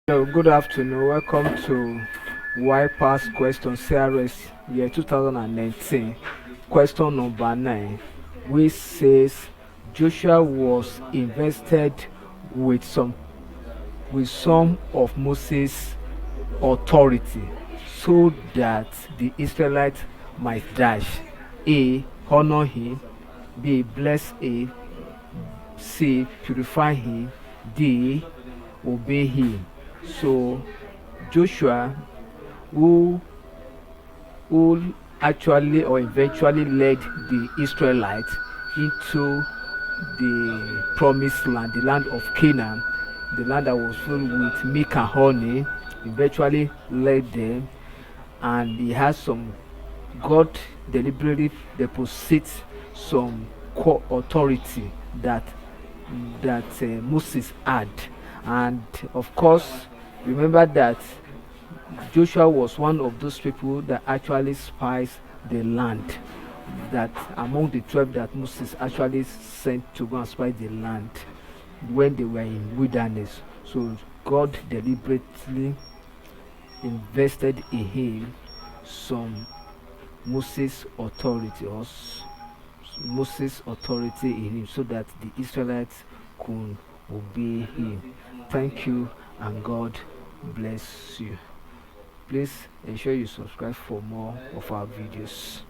Hello, good afternoon. Welcome to WAEC past question CRS year 2019. Question number 9, which says Joshua was invested with some of Moses' authority so that the Israelites might dash A. Honor him, B. Bless him, C. Purify him, D. Obey him. So Joshua, who actually or eventually led the Israelites into the promised land, the land of Canaan, the land that was filled with milk and honey, eventually led them, and he has some God deliberately deposits some core authority that Moses had, and of course, remember that Joshua was one of those people that actually spies the land. That among the 12 that Moses actually sent to go and spy the land when they were in wilderness. So God deliberately invested in him some Moses authority Moses authority in him so that the Israelites could obey him. Thank you and God bless you. Please ensure you subscribe for more of our videos.